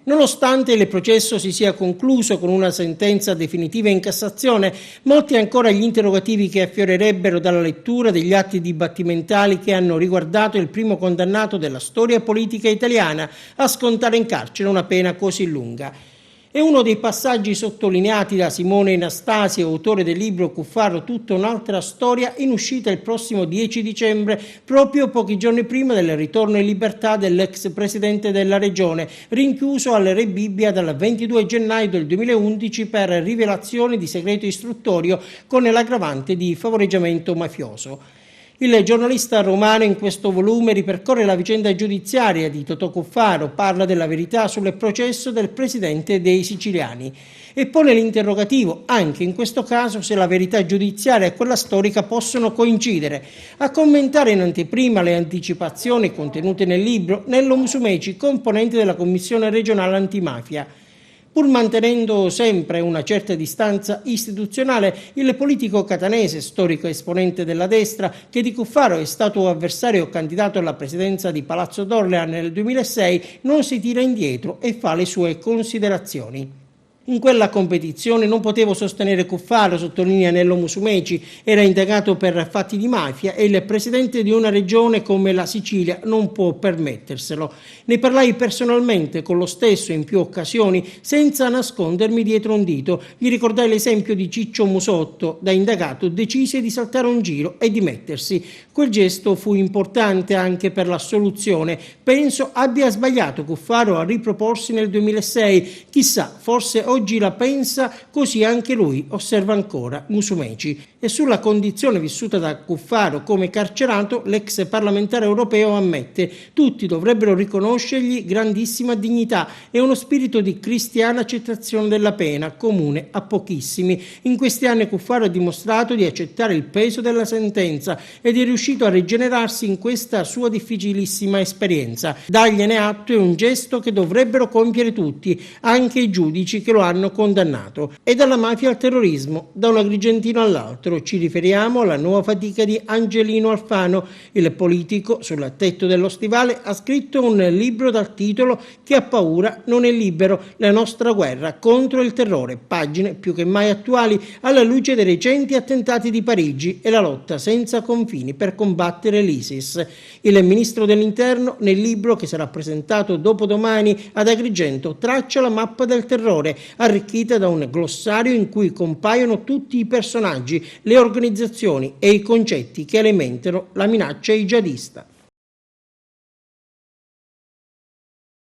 Nonostante il processo si sia concluso con una sentenza definitiva in Cassazione, molti ancora gli interrogativi che affiorerebbero dalla lettura degli atti dibattimentali che hanno riguardato il primo condannato della storia politica italiana a scontare in carcere una pena così lunga. È uno dei passaggi sottolineati da Simone Anastasi, autore del libro Cuffaro, tutta un'altra storia, in uscita il prossimo 10 dicembre, proprio pochi giorni prima del ritorno in libertà dell'ex presidente della regione, rinchiuso al Re Bibbia dal 22 gennaio del 2011 per rivelazione di segreto istruttorio con l'aggravante di favoreggiamento mafioso. Il giornalista romano in questo volume ripercorre la vicenda giudiziaria di Totò Cuffaro, parla della verità sul processo del presidente dei siciliani e pone l'interrogativo, anche in questo caso, se la verità giudiziaria e quella storica possono coincidere. A commentare in anteprima le anticipazioni contenute nel libro Nello Musumeci, componente della Commissione regionale antimafia. Pur mantenendo sempre una certa distanza istituzionale, il politico catanese, storico esponente della destra, che di Cuffaro è stato avversario candidato alla presidenza di Palazzo d'Orleans nel 2006, non si tira indietro e fa le sue considerazioni. In quella competizione non potevo sostenere Cuffaro, sottolinea Nello Musumeci, era indagato per fatti di mafia e il presidente di una regione come la Sicilia non può permetterselo. Ne parlai personalmente con lo stesso in più occasioni senza nascondermi dietro un dito. Gli ricordai l'esempio di Ciccio Musotto, da indagato decise di saltare un giro e dimettersi. Quel gesto fu importante anche per l'assoluzione. Penso abbia sbagliato Cuffaro a riproporsi nel 2006. Chissà, forse oggi la pensa così anche lui, osserva ancora Musumeci. E sulla condizione vissuta da Cuffaro come carcerato, l'ex parlamentare europeo ammette: tutti dovrebbero riconoscergli grandissima dignità e uno spirito di cristiana accettazione della pena, comune a pochissimi. In questi anni Cuffaro ha dimostrato di accettare il peso della sentenza ed è riuscito a rigenerarsi in questa sua difficilissima esperienza. Dargliene atto è un gesto che dovrebbero compiere tutti, anche i giudici che lo hanno condannato. E dalla mafia al terrorismo, da un agrigentino all'altro, ci riferiamo alla nuova fatica di Angelino Alfano. Il politico, sul tetto dello stivale, ha scritto un libro dal titolo Chi ha paura non è libero, la nostra guerra contro il terrore, pagine più che mai attuali alla luce dei recenti attentati di Parigi e la lotta senza confini per combattere l'ISIS. Il ministro dell'Interno, nel libro che sarà presentato dopodomani ad Agrigento, traccia la mappa del terrore, arricchita da un glossario in cui compaiono tutti i personaggi, le organizzazioni e i concetti che alimentano la minaccia jihadista.